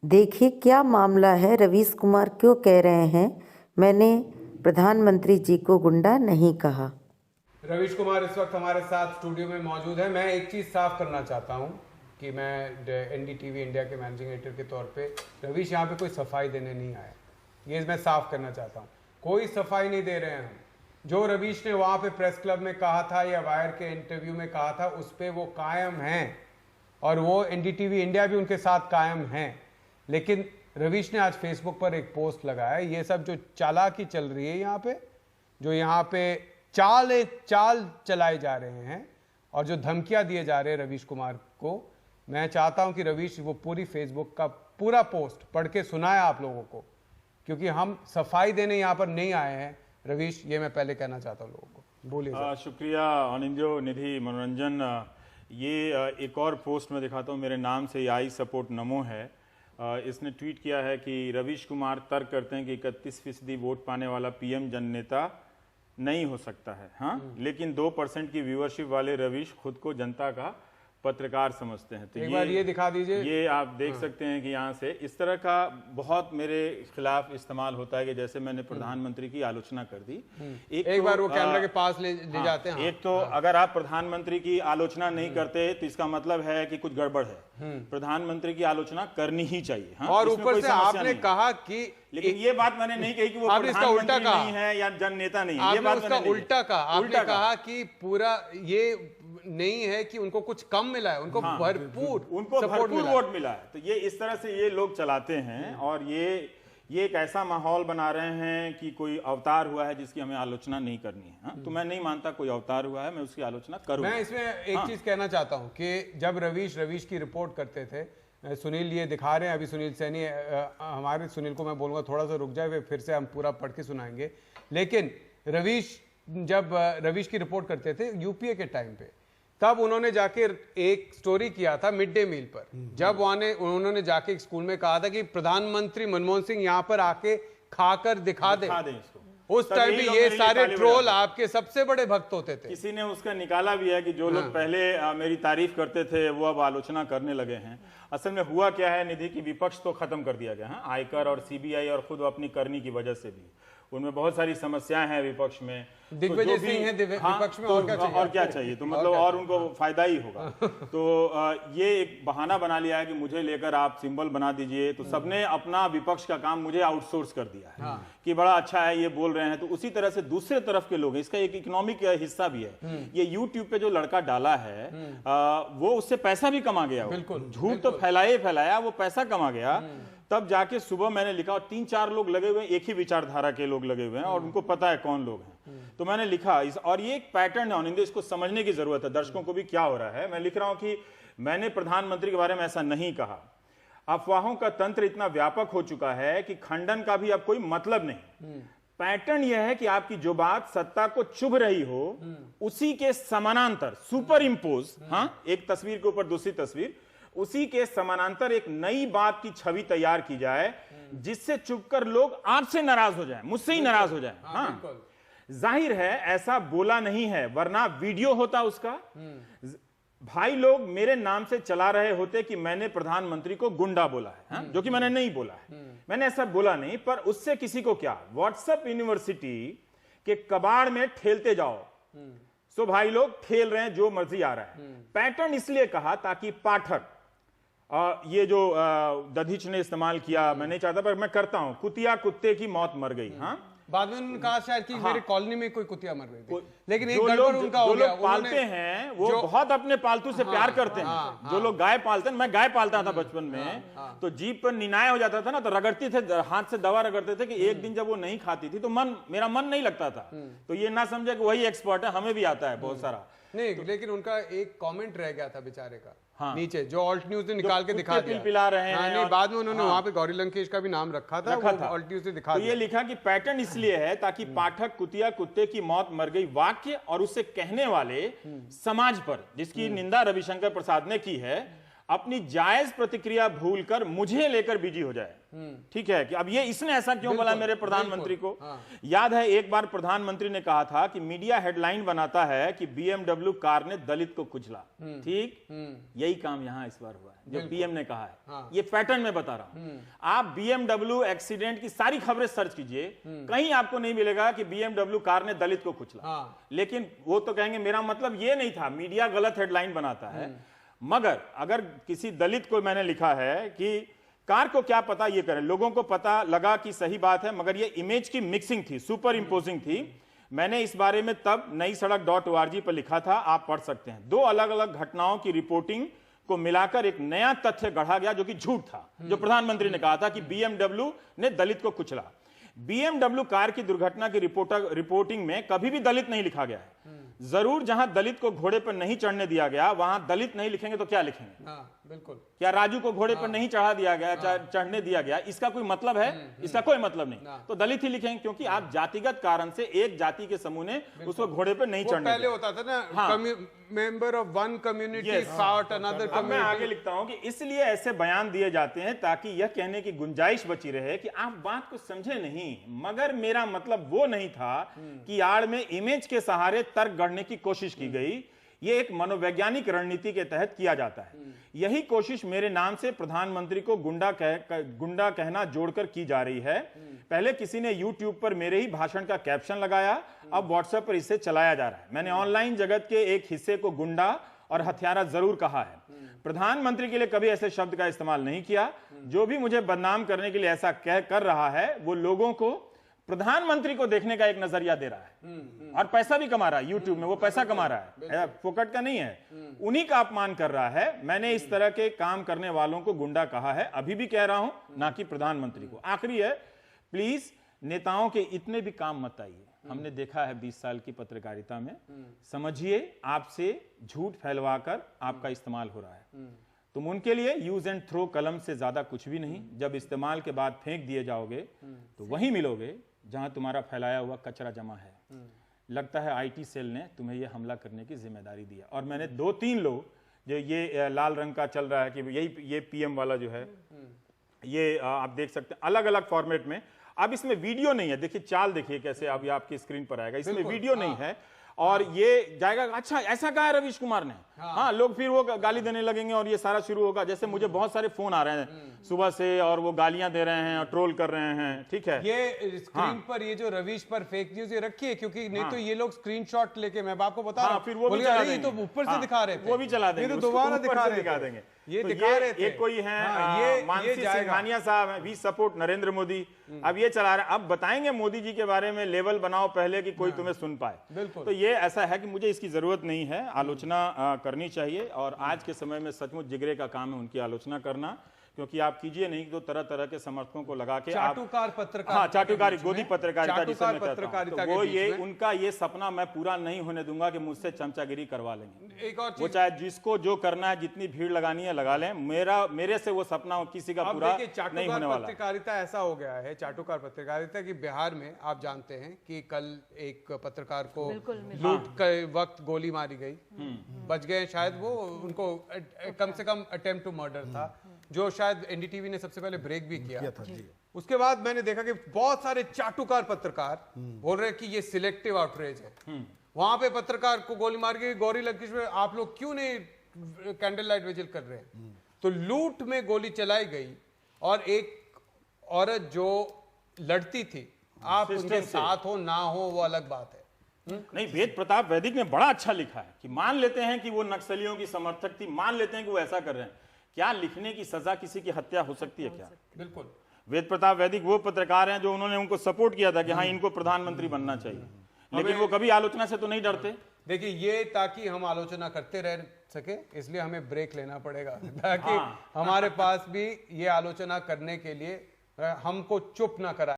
देखिए क्या मामला है। रवीश कुमार क्यों कह रहे हैं मैंने प्रधानमंत्री जी को गुंडा नहीं कहा। रवीश कुमार इस वक्त हमारे साथ स्टूडियो में मौजूद है। मैं एक चीज़ साफ करना चाहता हूं कि मैं एनडीटीवी इंडिया के मैनेजिंग एडिटर के तौर पे रवीश यहाँ पे कोई सफाई देने नहीं आया। ये मैं साफ करना चाहता हूँ, कोई सफाई नहीं दे रहे हैं हम। जो रवीश ने वहाँ पे प्रेस क्लब में कहा था या वायर के इंटरव्यू में कहा था उस पर वो कायम हैं और वो एनडीटीवी इंडिया भी उनके साथ कायम हैं। लेकिन रवीश ने आज फेसबुक पर एक पोस्ट लगाया। ये सब जो चालाकी चल रही है यहाँ पे, जो यहाँ पे चाल चलाए जा रहे हैं और जो धमकियां दिए जा रहे हैं रवीश कुमार को, मैं चाहता हूं कि रवीश वो पूरी फेसबुक का पूरा पोस्ट पढ़ के सुनाए आप लोगों को, क्योंकि हम सफाई देने यहाँ पर नहीं आए हैं। रवीश, ये मैं पहले कहना चाहता हूँ लोगों को। बोलिए। शुक्रिया अनिंजो, निधि, मनोरंजन। ये एक और पोस्ट में दिखाता हूँ, मेरे नाम से आई सपोर्ट नमो है। इसने ट्वीट किया है कि रवीश कुमार तर्क करते हैं कि 31% वोट पाने वाला पीएम जननेता नहीं हो सकता है। हाँ, लेकिन 2% की व्यूअरशिप वाले रवीश खुद को जनता का पत्रकार समझते हैं। तो एक बार ये दिखा दीजिए। ये आप देख सकते हैं कि यहाँ से इस तरह का बहुत मेरे खिलाफ इस्तेमाल होता है कि जैसे मैंने प्रधानमंत्री की आलोचना कर दी। एक बार वो कैमरा के पास ले जाते हैं। एक तो अगर आप प्रधानमंत्री की आलोचना नहीं करते तो इसका मतलब है कि कुछ गड़बड़ है। प्रधानमंत्री की आलोचना करनी ही चाहिए। हाँ, और ऊपर से आपने कहा कि, लेकिन ये बात मैंने नहीं कही कि वो प्रधानमंत्री नहीं है या जन नेता नहीं है। ये बात उसका उल्टा कहा। आपने कहा कि पूरा ये नहीं है कि उनको कुछ कम मिला है, उनको भरपूर वोट मिला है। तो ये इस तरह से ये लोग चलाते हैं और ये एक ऐसा माहौल बना रहे हैं कि कोई अवतार हुआ है जिसकी हमें आलोचना नहीं करनी है। हाँ? तो मैं नहीं मानता कोई अवतार हुआ है, मैं उसकी आलोचना करूंगा। मैं इसमें एक चीज कहना चाहता हूं कि जब रवीश की रिपोर्ट करते थे, सुनील ये दिखा रहे हैं अभी, सुनील सैनी, हमारे सुनील को मैं बोलूंगा थोड़ा सा रुक जाए, फिर से हम पूरा पढ़ के सुनाएंगे। लेकिन जब रवीश की रिपोर्ट करते थे यूपीए के टाइम पे, तब उन्होंने जाके एक स्टोरी किया था मिड डे मील पर। जब उन्होंने जाके एक स्कूल में कहा था कि प्रधानमंत्री मनमोहन सिंह यहाँ पर आके खाकर दिखा दे इसको। उस टाइम भी ये सारे ट्रोल आपके सबसे बड़े भक्त होते थे। किसी ने उसका निकाला भी है कि जो लोग पहले मेरी तारीफ करते थे वो अब आलोचना करने लगे हैं। असल में हुआ क्या है निधि, की विपक्ष तो खत्म कर दिया गया है। आयकर और सीबीआई और खुद अपनी करनी की वजह से भी उनमें बहुत सारी समस्याएं हैं विपक्ष में। दिग्विजय सिंह है विपक्ष में, और क्या चाहिए? तो मतलब और उनको फायदा ही होगा। तो ये एक बहाना बना लिया है कि मुझे लेकर आप सिंबल बना दीजिए। तो सबने अपना विपक्ष का काम मुझे आउटसोर्स कर दिया है कि बड़ा अच्छा है ये बोल रहे हैं। तो उसी तरह से दूसरे तरफ के लोग, इसका एक इकोनॉमिक हिस्सा भी है। ये यूट्यूब पे जो लड़का डाला है वो उससे पैसा भी कमा गया। झूठ तो फैलाया, वो पैसा कमा गया। तब जाके सुबह मैंने लिखा, और 3-4 लोग लगे हुए हैं, एक ही विचारधारा के लोग लगे हुए हैं और उनको पता है कौन लोग हैं। तो मैंने लिखा और ये एक पैटर्न है अनिंदो, इसको समझने की जरूरत है दर्शकों को भी क्या हो रहा है। मैं लिख रहा हूं कि मैंने प्रधानमंत्री के बारे में ऐसा नहीं कहा। अफवाहों का तंत्र इतना व्यापक हो चुका है कि खंडन का भी अब कोई मतलब नहीं। पैटर्न यह है कि आपकी जो बात सत्ता को चुभ रही हो उसी के समानांतर सुपर इम्पोज, एक तस्वीर के ऊपर दूसरी तस्वीर, उसी के समानांतर एक नई बात की छवि तैयार की जाए जिससे चुपकर लोग आपसे नाराज हो जाएं, मुझसे ही नाराज हो जाएं। हाँ, जाहिर है ऐसा बोला नहीं है, वरना वीडियो होता उसका। भाई लोग मेरे नाम से चला रहे होते कि मैंने प्रधानमंत्री को गुंडा बोला है। हाँ? जो कि मैंने नहीं बोला है, मैंने ऐसा बोला नहीं। पर उससे किसी को क्या, व्हाट्सएप यूनिवर्सिटी के कबाड़ में ठेलते जाओ। सो भाई लोग ठेल रहे हैं, जो मर्जी आ रहा है। पैटर्न इसलिए कहा ताकि पाठक, ये जो दधीच ने इस्तेमाल किया, मैं नहीं चाहता पर मैं करता हूं, कुतिया कुत्ते की मौत मर गई। हाँ, बाद में उन्होंने कहा शायद कि मेरे कॉलोनी में कोई कुतिया मर गई थी। लेकिन एक गड़बड़ उनका हो गया। पालते हैं वो बहुत अपने पालतू से प्यार करते हैं। जो लोग गाय पालते हैं, मैं गाय पालता था बचपन में, तो जीप पर निनाय हो जाता था ना, तो रगड़ती थे, हाथ से दवा रगड़ते थे कि एक दिन जब वो नहीं खाती थी तो मेरा मन नहीं लगता था। तो ये ना समझे कि वही एक्सपर्ट है, हमें भी आता है बहुत सारा। नहीं, लेकिन उनका एक कमेंट रह गया था बेचारे का, नीचे, जो ऑल्ट न्यूज ने निकाल के दिखा दिया। पिला रहे हैं। नहीं, बाद में उन्होंने वहां पे गौरी लंकेश का भी नाम रखा था, ऑल्ट न्यूज ने दिखा दिया। ये लिखा कि पैटर्न इसलिए है ताकि पाठक कुतिया कुत्ते की मौत मर गई वाक्य और उसे कहने वाले समाज पर, जिसकी निंदा रविशंकर प्रसाद ने की है, अपनी जायज प्रतिक्रिया भूलकर मुझे लेकर बिजी हो जाए। ठीक है कि अब ये इसने ऐसा क्यों बोला मेरे प्रधानमंत्री को। याद है एक बार प्रधानमंत्री ने कहा था कि मीडिया हेडलाइन बनाता है कि BMW कार ने दलित को कुचला। ठीक, यही काम यहां इस बार हुआ है जो पीएम ने कहा है। ये पैटर्न में बता रहा हूं। आप BMW एक्सीडेंट की सारी खबरें सर्च कीजिए, कहीं आपको नहीं मिलेगा कि BMW कार ने दलित को कुचला। लेकिन वो तो कहेंगे मेरा मतलब ये नहीं था, मीडिया गलत हेडलाइन बनाता है। मगर अगर किसी दलित को मैंने लिखा है कि कार को क्या पता ये करें, लोगों को पता लगा कि सही बात है, मगर ये इमेज की मिक्सिंग थी, सुपर इंपोजिंग थी। मैंने इस बारे में तब नई सड़क.org पर लिखा था, आप पढ़ सकते हैं। दो अलग अलग घटनाओं की रिपोर्टिंग को मिलाकर एक नया तथ्य गढ़ा गया जो कि झूठ था, जो प्रधानमंत्री ने कहा था कि BMW ने दलित को कुचला। BMW कार की दुर्घटना की रिपोर्टिंग में कभी भी दलित नहीं लिखा गया है। जरूर जहां दलित को घोड़े पर नहीं चढ़ने दिया गया वहां दलित नहीं लिखेंगे तो क्या लिखेंगे? बिल्कुल। क्या राजू को घोड़े पर नहीं चढ़ा दिया गया, चढ़ने दिया गया, इसका कोई मतलब है? इसका कोई मतलब नहीं। तो दलित ही लिखेंगे, क्योंकि आप जातिगत कारण से एक जाति के समूह ने उसको घोड़े पर नहीं चढ़ने पहले होता था ना, member of one community fought another. अब मैं आगे लिखता हूं कि इसलिए ऐसे बयान दिए जाते हैं ताकि यह कहने की गुंजाइश बची रहे कि आप बात को समझे नहीं, मगर मेरा मतलब वो नहीं था कि आड़ में इमेज के सहारे तर्क गढ़ने की कोशिश की गई। ये एक मनोवैज्ञानिक रणनीति के तहत किया जाता है। यही कोशिश मेरे नाम से प्रधानमंत्री को गुंडा कहना जोड़कर की जा रही है। पहले किसी ने YouTube पर मेरे ही भाषण का कैप्शन लगाया, अब WhatsApp पर इसे चलाया जा रहा है। मैंने ऑनलाइन जगत के एक हिस्से को गुंडा और हत्यारा जरूर कहा है, प्रधानमंत्री के लिए कभी ऐसे शब्द का इस्तेमाल नहीं किया। जो भी मुझे बदनाम करने के लिए ऐसा कर रहा है, वो लोगों को प्रधानमंत्री को देखने का एक नजरिया दे रहा है और पैसा भी कमा रहा है। YouTube में वो पैसा कमा रहा है, फोकट का नहीं है, उन्हीं का अपमान कर रहा है। मैंने इस तरह के काम करने वालों को गुंडा कहा है, अभी भी कह रहा हूं, ना कि प्रधानमंत्री को। आखिरी है, प्लीज नेताओं के इतने भी काम मत आइए। हमने देखा है 20 साल की पत्रकारिता में, समझिए आपसे झूठ फैलवाकर आपका इस्तेमाल हो रहा है। तुम उनके लिए यूज एंड थ्रो कलम से ज्यादा कुछ भी नहीं। जब इस्तेमाल के बाद फेंक दिए जाओगे तो वहीं मिलोगे जहां तुम्हारा फैलाया हुआ कचरा जमा है। लगता है IT सेल ने तुम्हें यह हमला करने की जिम्मेदारी दी है। और मैंने 2-3 लोग, जो ये लाल रंग का चल रहा है कि ये PM वाला जो है, ये आप देख सकते हैं अलग अलग फॉर्मेट में। अब इसमें वीडियो नहीं है, देखिए चाल देखिए कैसे अब ये आपकी स्क्रीन पर आएगा, इसमें वीडियो नहीं है और ये जाएगा। अच्छा, ऐसा कहा है रवीश कुमार ने? हाँ, लोग फिर वो गाली देने लगेंगे और ये सारा शुरू होगा। जैसे मुझे बहुत सारे फोन आ रहे हैं सुबह से और वो गालियां दे रहे हैं और ट्रोल कर रहे हैं। ठीक है, ये स्क्रीन पर ये जो रवीश पर फेक न्यूज ये रखिए, क्योंकि नहीं तो ये लोग स्क्रीनशॉट लेके, मैं आपको बता रहा हूं, फिर वो भी चला देंगे। तो ऊपर से दिखा रहे थे, वो भी चला देंगे, ये तो दोबारा दिखा देंगे। ये दिखा रहे थे। ये कोई है मानसी सिंघानिया साहब, वी सपोर्ट नरेंद्र मोदी, अब ये चला रहे हैं। अब बताएंगे मोदी जी के बारे में, लेवल बनाओ पहले कि कोई तुम्हें सुन पाए। बिल्कुल। तो ये ऐसा है कि मुझे इसकी जरूरत नहीं है, आलोचना करनी चाहिए और आज के समय में सचमुच जिगरे का काम है उनकी आलोचना करना, क्योंकि आप कीजिए नहीं तो तरह तरह के समर्थकों को लगा के चाटुकार पत्रकार, हाँ, चाटुकारी गोदी पत्रकारिता जिसे मैं कहता हूं, पत्रकारिता तो वो ये उनका ये सपना मैं पूरा नहीं होने दूंगा कि मुझसे चमचागिरी करवा लेंगे। एक और वो चाहे जिसको जो करना है, जितनी भीड़ लगानी है लगा लें, मेरे से वो सपना किसी का पूरा नहीं होने वाला। पत्रकारिता ऐसा हो गया है, चाटुकार पत्रकारिता की बिहार में आप जानते हैं कि कल एक पत्रकार को लूट के वक्त गोली मारी गई, बच गए शायद वो, उनको कम से कम अटेम्प्ट टू मर्डर था, जो शायद NDTV ने सबसे पहले ब्रेक भी किया था। उसके बाद मैंने देखा कि बहुत सारे चाटुकार पत्रकार बोल रहे हैं कि ये सिलेक्टिव आउटरीच है। वहां पे पत्रकार को गोली मार के गौरी लंकेश में आप लोग क्यों नहीं कैंडल लाइट विजिल कर रहे हैं? तो लूट में गोली चलाई गई और एक औरत जो लड़ती थी, आप उनके साथ हो ना हो वो अलग बात है। नहीं, वेद प्रताप वैदिक ने बड़ा अच्छा लिखा है कि मान लेते हैं कि वो नक्सलियों की समर्थक थी, मान लेते हैं कि वो ऐसा कर रहे हैं, क्या लिखने की सजा किसी की हत्या हो सकती है क्या? बिल्कुल। वेद प्रताप वैदिक वो पत्रकार हैं जो उन्होंने उनको सपोर्ट किया था कि हाँ इनको प्रधानमंत्री बनना चाहिए, लेकिन वो कभी आलोचना से तो नहीं डरते। देखिए, ये ताकि हम आलोचना करते रह सके इसलिए हमें ब्रेक लेना पड़ेगा, ताकि हमारे पास भी ये आलोचना करने के लिए हमको चुप ना कराए।